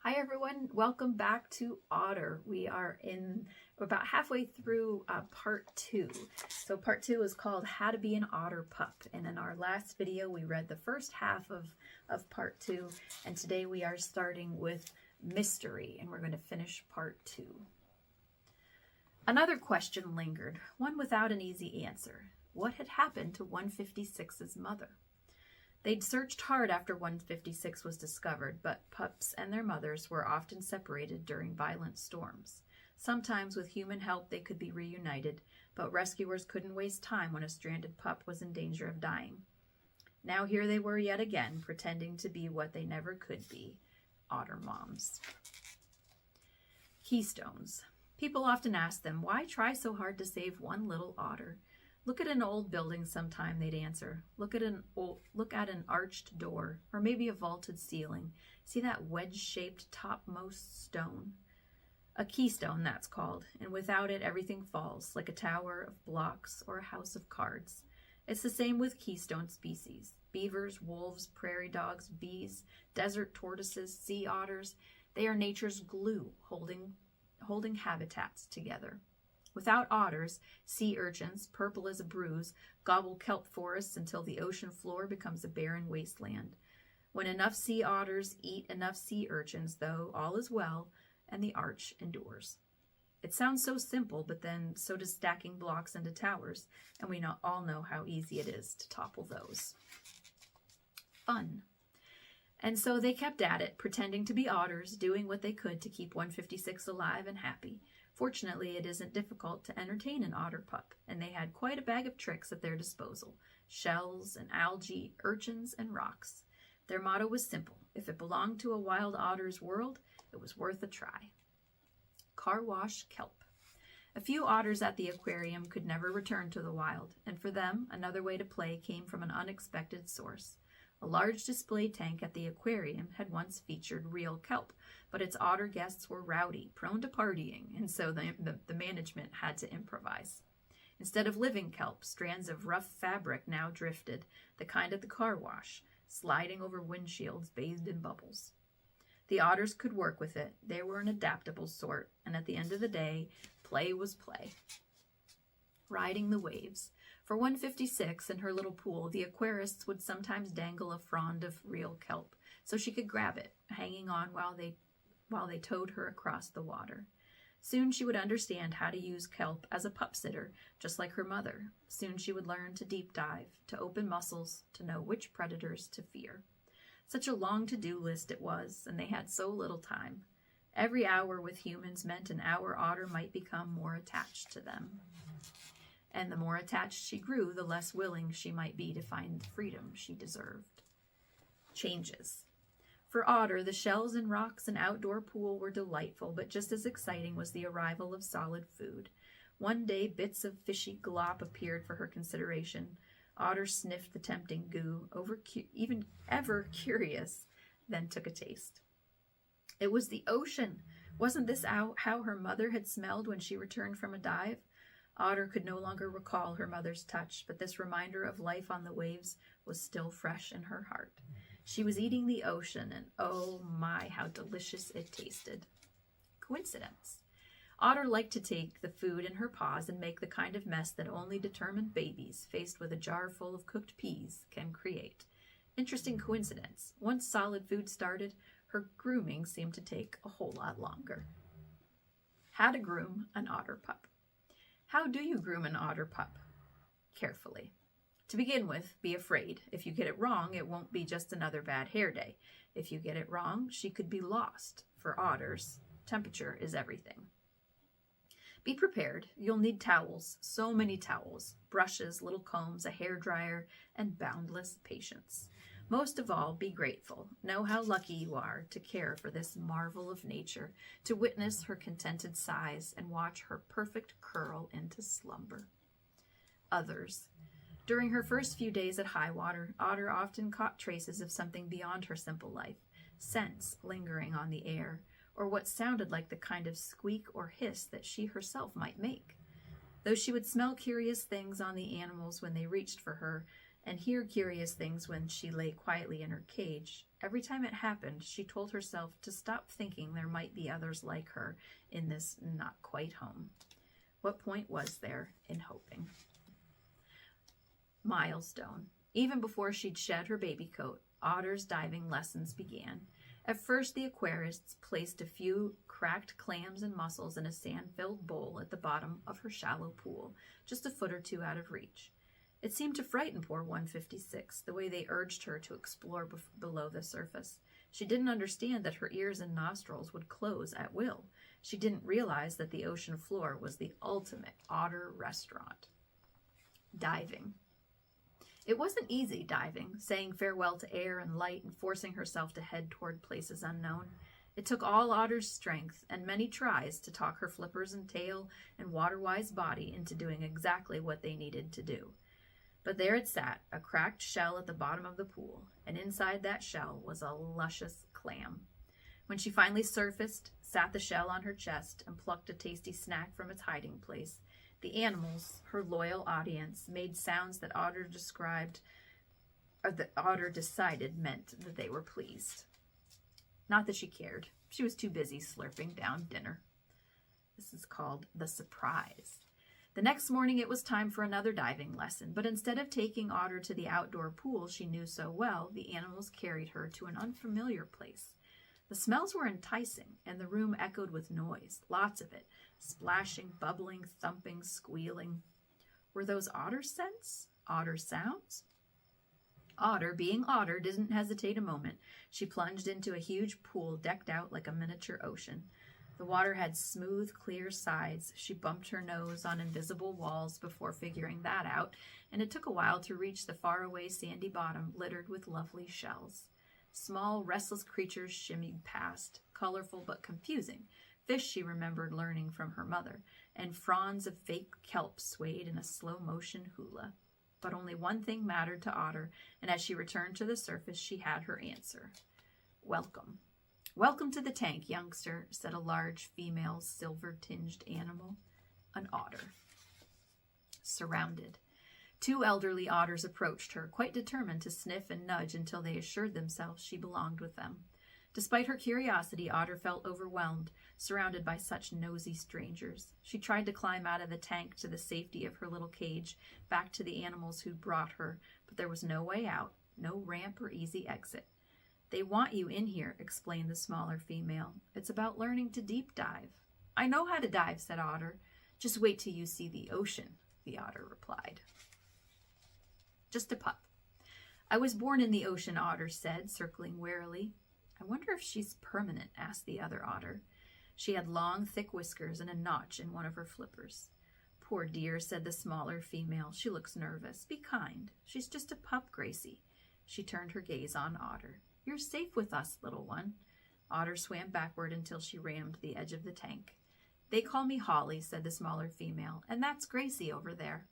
Hi everyone, welcome back to Otter. We're about halfway through part 2. So part 2 is called How to Be an Otter Pup. And in our last video, we read the first half of part 2. And today we are starting with Mystery, and we're going to finish part 2. Another question lingered, one without an easy answer. What had happened to 156's mother? They'd searched hard after 156 was discovered, but pups and their mothers were often separated during violent storms. Sometimes with human help they could be reunited, but rescuers couldn't waste time when a stranded pup was in danger of dying. Now here they were yet again, pretending to be what they never could be, otter moms. Keystones. People often ask them, why try so hard to save one little otter? Look at an old building sometime, they'd answer. Look at an arched door, or maybe a vaulted ceiling. See that wedge-shaped topmost stone? A keystone, that's called, and without it everything falls, like a tower of blocks or a house of cards. It's the same with keystone species. Beavers, wolves, prairie dogs, bees, desert tortoises, sea otters. They are nature's glue, holding habitats together. Without otters, sea urchins, purple as a bruise, gobble kelp forests until the ocean floor becomes a barren wasteland. When enough sea otters eat enough sea urchins, though, all is well, and the arch endures. It sounds so simple, but then so does stacking blocks into towers, and we all know how easy it is to topple those. Fun. And so they kept at it, pretending to be otters, doing what they could to keep 156 alive and happy. Fortunately, it isn't difficult to entertain an otter pup, and they had quite a bag of tricks at their disposal. Shells and algae, urchins and rocks. Their motto was simple. If it belonged to a wild otter's world, it was worth a try. Car wash kelp. A few otters at the aquarium could never return to the wild, and for them, another way to play came from an unexpected source. A large display tank at the aquarium had once featured real kelp, but its otter guests were rowdy, prone to partying, and so the management had to improvise. Instead of living kelp, strands of rough fabric now drifted, the kind at the car wash, sliding over windshields bathed in bubbles. The otters could work with it. They were an adaptable sort, and at the end of the day, play was play. Riding the waves. For 156 in her little pool, the aquarists would sometimes dangle a frond of real kelp, so she could grab it, hanging on while they towed her across the water. Soon she would understand how to use kelp as a pup sitter, just like her mother. Soon she would learn to deep dive, to open muscles, to know which predators to fear. Such a long to-do list it was, and they had so little time. Every hour with humans meant an hour otter might become more attached to them. And the more attached she grew, the less willing she might be to find the freedom she deserved. Changes. For Otter, the shells and rocks and outdoor pool were delightful, but just as exciting was the arrival of solid food. One day, bits of fishy glop appeared for her consideration. Otter sniffed the tempting goo, ever curious, then took a taste. It was the ocean. Wasn't this how her mother had smelled when she returned from a dive? Otter could no longer recall her mother's touch, but this reminder of life on the waves was still fresh in her heart. She was eating the ocean, and oh my, how delicious it tasted. Coincidence. Otter liked to take the food in her paws and make the kind of mess that only determined babies, faced with a jar full of cooked peas, can create. Interesting coincidence. Once solid food started, her grooming seemed to take a whole lot longer. How to groom an otter pup. How do you groom an otter pup? Carefully. To begin with, be afraid. If you get it wrong, it won't be just another bad hair day. If you get it wrong, she could be lost. For otters, temperature is everything. Be prepared. You'll need towels, so many towels, brushes, little combs, a hairdryer, and boundless patience. Most of all, be grateful. Know how lucky you are to care for this marvel of nature, to witness her contented sighs and watch her perfect curl into slumber. Others. During her first few days at high water, Otter often caught traces of something beyond her simple life, scents lingering on the air, or what sounded like the kind of squeak or hiss that she herself might make. Though she would smell curious things on the animals when they reached for her, and hear curious things when she lay quietly in her cage. Every time it happened, she told herself to stop thinking there might be others like her in this not quite home. What point was there in hoping? Milestone. Even before she'd shed her baby coat, Otter's diving lessons began. At first, the aquarists placed a few cracked clams and mussels in a sand-filled bowl at the bottom of her shallow pool, just a foot or two out of reach. It seemed to frighten poor 156, the way they urged her to explore below the surface. She didn't understand that her ears and nostrils would close at will. She didn't realize that the ocean floor was the ultimate otter restaurant. Diving. It wasn't easy diving, saying farewell to air and light and forcing herself to head toward places unknown. It took all Otter's strength and many tries to talk her flippers and tail and water-wise body into doing exactly what they needed to do. But there it sat, a cracked shell at the bottom of the pool, and inside that shell was a luscious clam. When she finally surfaced, sat the shell on her chest, and plucked a tasty snack from its hiding place, the animals, her loyal audience, made sounds that Otter decided meant that they were pleased. Not that she cared. She was too busy slurping down dinner. This is called the surprise. The next morning it was time for another diving lesson, but instead of taking Otter to the outdoor pool she knew so well, the animals carried her to an unfamiliar place. The smells were enticing, and the room echoed with noise, lots of it, splashing, bubbling, thumping, squealing. Were those otter scents? Otter sounds? Otter, being Otter, didn't hesitate a moment. She plunged into a huge pool decked out like a miniature ocean. The water had smooth, clear sides. She bumped her nose on invisible walls before figuring that out, and it took a while to reach the faraway sandy bottom littered with lovely shells. Small, restless creatures shimmied past, colorful but confusing. Fish she remembered learning from her mother, and fronds of fake kelp swayed in a slow-motion hula. But only one thing mattered to Otter, and as she returned to the surface, she had her answer. Welcome. Welcome to the tank, youngster, said a large, female, silver-tinged animal. An otter. Surrounded. Two elderly otters approached her, quite determined to sniff and nudge until they assured themselves she belonged with them. Despite her curiosity, Otter felt overwhelmed, surrounded by such nosy strangers. She tried to climb out of the tank to the safety of her little cage, back to the animals who'd brought her, but there was no way out, no ramp or easy exit. They want you in here, explained the smaller female. It's about learning to deep dive. I know how to dive, said Otter. Just wait till you see the ocean, the otter replied. Just a pup. I was born in the ocean, Otter said, circling warily. I wonder if she's permanent, asked the other otter. She had long, thick whiskers and a notch in one of her flippers. Poor dear, said the smaller female. She looks nervous. Be kind. She's just a pup, Gracie. She turned her gaze on Otter. You're safe with us, little one. Otter swam backward until she rammed the edge of the tank. They call me Holly, said the smaller female, and that's Gracie over there.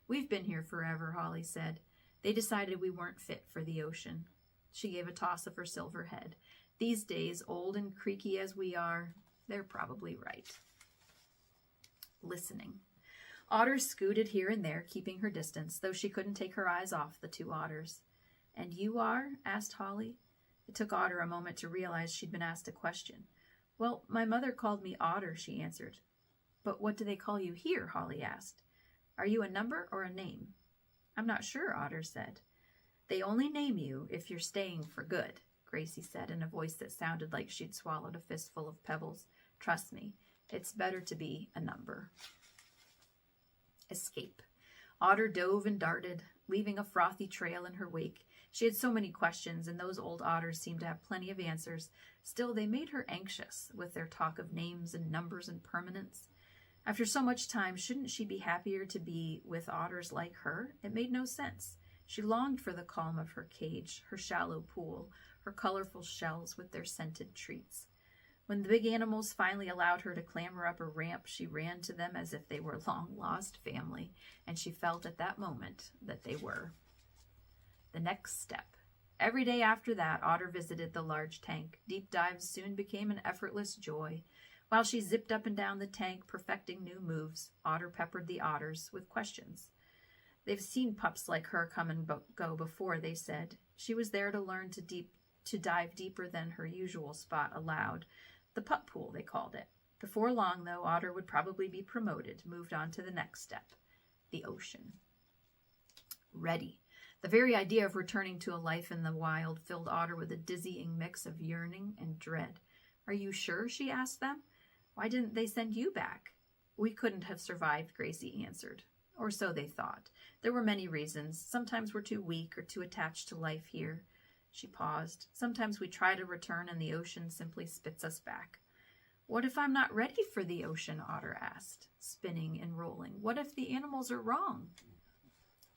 We've been here forever, Holly said. They decided we weren't fit for the ocean. She gave a toss of her silver head. These days, old and creaky as we are, they're probably right. Listening. Otter scooted here and there, keeping her distance, though she couldn't take her eyes off the two otters. And you are? Asked Holly. It took Otter a moment to realize she'd been asked a question. Well, my mother called me Otter, she answered. But what do they call you here? Holly asked. Are you a number or a name? I'm not sure, Otter said. They only name you if you're staying for good, Gracie said in a voice that sounded like she'd swallowed a fistful of pebbles. Trust me, it's better to be a number. Escape. Otter dove and darted, leaving a frothy trail in her wake. She had so many questions, and those old otters seemed to have plenty of answers. Still, they made her anxious with their talk of names and numbers and permanence. After so much time, shouldn't she be happier to be with otters like her? It made no sense. She longed for the calm of her cage, her shallow pool, her colorful shells with their scented treats. When the big animals finally allowed her to clamber up a ramp, she ran to them as if they were long-lost family, and she felt at that moment that they were. The next step. Every day after that, Otter visited the large tank. Deep dives soon became an effortless joy. While she zipped up and down the tank, perfecting new moves, Otter peppered the otters with questions. They've seen pups like her come and go before, they said. She was there to learn to dive deeper than her usual spot allowed. The pup pool, they called it. Before long, though, Otter would probably be promoted, moved on to the next step, the ocean. Ready. The very idea of returning to a life in the wild filled Otter with a dizzying mix of yearning and dread. Are you sure? She asked them. Why didn't they send you back? We couldn't have survived, Gracie answered. Or so they thought. There were many reasons. Sometimes we're too weak or too attached to life here. She paused. Sometimes we try to return and the ocean simply spits us back. What if I'm not ready for the ocean? Otter asked, spinning and rolling. What if the animals are wrong?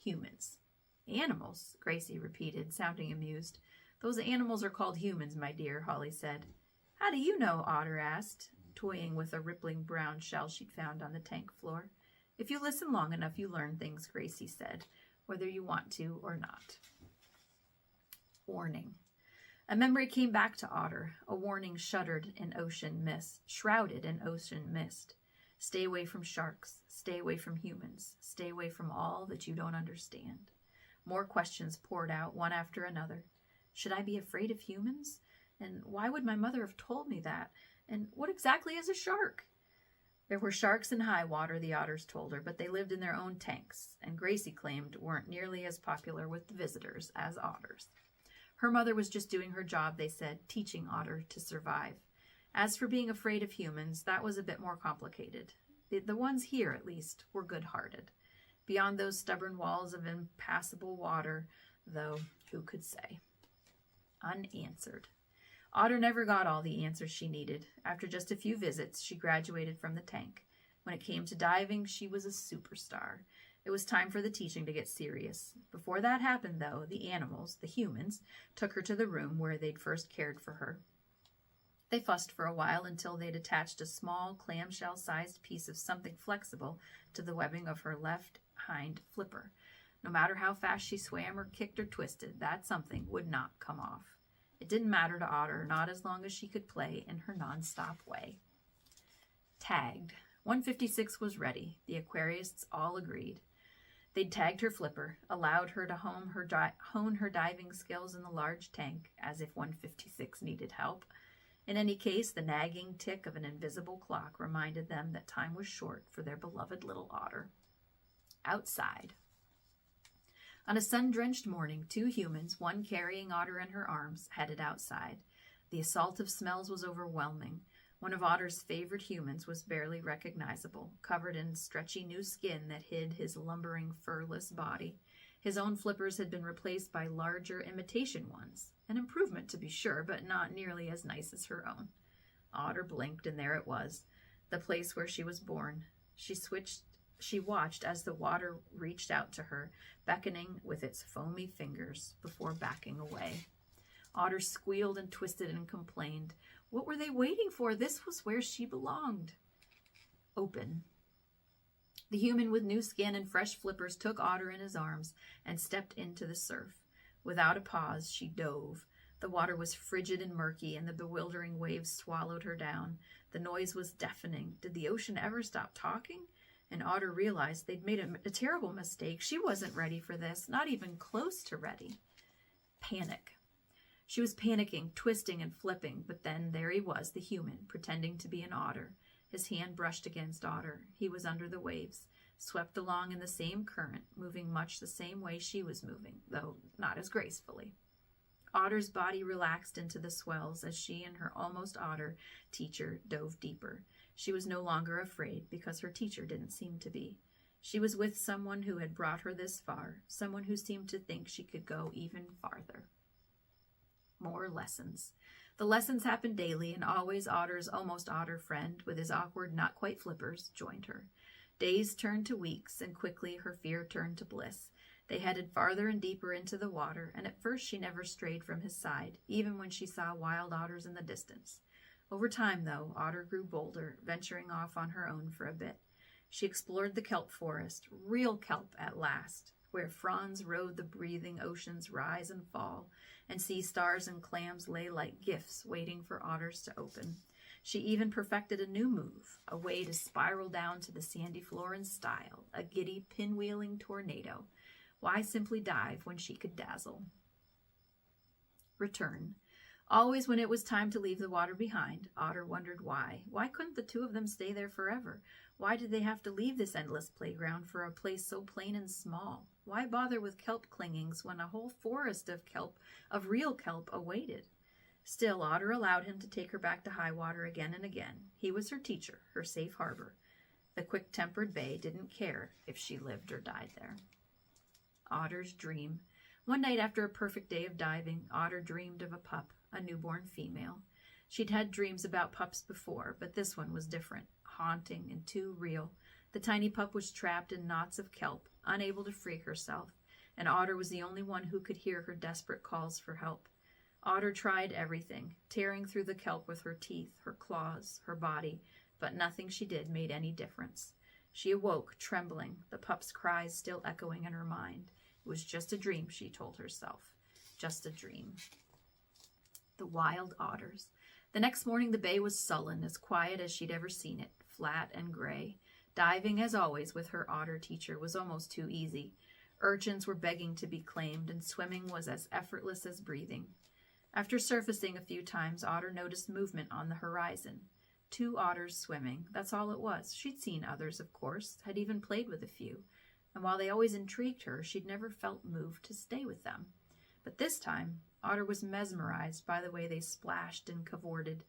Humans. Animals, Gracie repeated, sounding amused. Those animals are called humans, my dear, Holly said. How do you know? Otter asked, toying with a rippling brown shell she'd found on the tank floor. If you listen long enough, you learn things, Gracie said, whether you want to or not. Warning. A memory came back to Otter, a warning shrouded in ocean mist. Stay away from sharks. Stay away from humans. Stay away from all that you don't understand. More questions poured out, one after another. Should I be afraid of humans? And why would my mother have told me that? And what exactly is a shark? There were sharks in high water, the otters told her, but they lived in their own tanks, and Gracie claimed weren't nearly as popular with the visitors as otters. Her mother was just doing her job, they said, teaching Otter to survive. As for being afraid of humans, that was a bit more complicated. The ones here, at least, were good-hearted. Beyond those stubborn walls of impassable water, though, who could say? Unanswered. Otter never got all the answers she needed. After just a few visits, she graduated from the tank. When it came to diving, she was a superstar. It was time for the teaching to get serious. Before that happened, though, the animals, the humans, took her to the room where they'd first cared for her. They fussed for a while until they'd attached a small, clamshell-sized piece of something flexible to the webbing of her left hind flipper. No matter how fast she swam or kicked or twisted, that something would not come off. It didn't matter to Otter, not as long as she could play in her non-stop way. Tagged. 156 was ready. The aquarists all agreed. They'd tagged her flipper, allowed her to hone her diving skills in the large tank, as if 156 needed help. In any case, the nagging tick of an invisible clock reminded them that time was short for their beloved little Otter. Outside. On a sun-drenched morning, 2 humans, one carrying Otter in her arms, headed outside. The assault of smells was overwhelming. One of Otter's favorite humans was barely recognizable, covered in stretchy new skin that hid his lumbering, furless body. His own flippers had been replaced by larger imitation ones. An improvement, to be sure, but not nearly as nice as her own. Otter blinked, and there it was, the place where she was born. She watched as the water reached out to her, beckoning with its foamy fingers before backing away. Otter squealed and twisted and complained. What were they waiting for? This was where she belonged. Open. The human with new skin and fresh flippers took Otter in his arms and stepped into the surf. Without a pause, she dove. The water was frigid and murky, and the bewildering waves swallowed her down. The noise was deafening. Did the ocean ever stop talking? And Otter realized they'd made a terrible mistake. She wasn't ready for this, not even close to ready. Panic. She was panicking, twisting and flipping, but then there he was, the human, pretending to be an otter. His hand brushed against Otter. He was under the waves, swept along in the same current, moving much the same way she was moving, though not as gracefully. Otter's body relaxed into the swells as she and her almost otter teacher dove deeper. She was no longer afraid because her teacher didn't seem to be. She was with someone who had brought her this far, someone who seemed to think she could go even farther. More lessons. The lessons happened daily, and always Otter's almost otter friend, with his awkward, not-quite flippers, joined her. Days turned to weeks, and quickly her fear turned to bliss. They headed farther and deeper into the water, and at first she never strayed from his side, even when she saw wild otters in the distance. Over time, though, Otter grew bolder, venturing off on her own for a bit. She explored the kelp forest, real kelp at last, where fronds rode the breathing ocean's rise and fall, and sea stars and clams lay like gifts waiting for otters to open. She even perfected a new move, a way to spiral down to the sandy floor in style, a giddy pinwheeling tornado. Why simply dive when she could dazzle? Return. Always when it was time to leave the water behind, Otter wondered why. Why couldn't the two of them stay there forever? Why did they have to leave this endless playground for a place so plain and small? Why bother with kelp clingings when a whole forest of real kelp awaited? Still, Otter allowed him to take her back to high water again and again. He was her teacher, her safe harbor. The quick-tempered bay didn't care if she lived or died there. Otter's dream. One night after a perfect day of diving, Otter dreamed of a pup, a newborn female. She'd had dreams about pups before, but this one was different, haunting and too real. The tiny pup was trapped in knots of kelp, unable to free herself, and Otter was the only one who could hear her desperate calls for help. Otter tried everything, tearing through the kelp with her teeth, her claws, her body, but nothing she did made any difference. She awoke, trembling, the pup's cries still echoing in her mind. It was just a dream, she told herself. Just a dream. The wild otters. The next morning the bay was sullen, as quiet as she'd ever seen it, flat and gray. Diving, as always, with her otter teacher was almost too easy. Urchins were begging to be claimed, and swimming was as effortless as breathing. After surfacing a few times, Otter noticed movement on the horizon. 2 otters swimming, that's all it was. She'd seen others, of course, had even played with a few. And while they always intrigued her, she'd never felt moved to stay with them. But this time, Otter was mesmerized by the way they splashed and cavorted.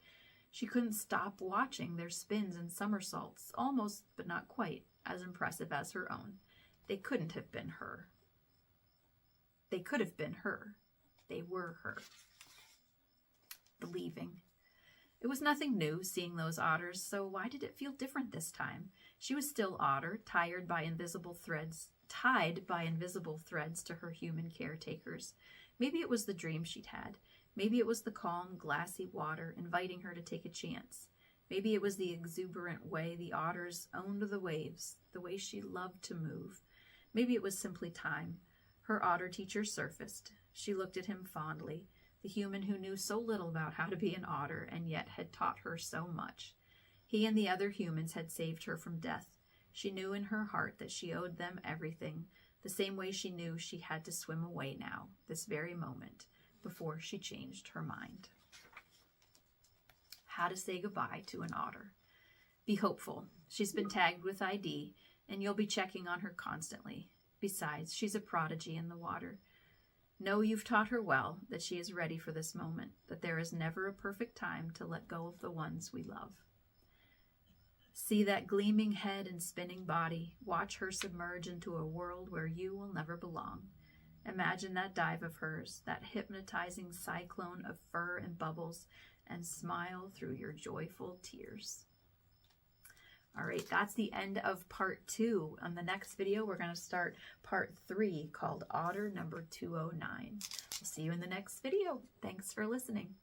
She couldn't stop watching their spins and somersaults, almost, but not quite, as impressive as her own. They couldn't have been her. They could have been her. They were her. The leaving. It was nothing new seeing those otters, so why did it feel different this time? She was still Otter, tied by invisible threads to her human caretakers. Maybe it was the dream she'd had. Maybe it was the calm, glassy water inviting her to take a chance. Maybe it was the exuberant way the otters owned the waves, the way she loved to move. Maybe it was simply time. Her otter teacher surfaced. She looked at him fondly, the human who knew so little about how to be an otter and yet had taught her so much. He and the other humans had saved her from death. She knew in her heart that she owed them everything, the same way she knew she had to swim away now, this very moment, before she changed her mind. How to say goodbye to an otter. Be hopeful. She's been tagged with ID, and you'll be checking on her constantly. Besides, she's a prodigy in the water. Know you've taught her well, that she is ready for this moment, that there is never a perfect time to let go of the ones we love. See that gleaming head and spinning body. Watch her submerge into a world where you will never belong. Imagine that dive of hers, that hypnotizing cyclone of fur and bubbles, and smile through your joyful tears. All right, that's the end of part 2. On the next video, we're going to start part 3 called Otter number 209. We'll see you in the next video. Thanks for listening.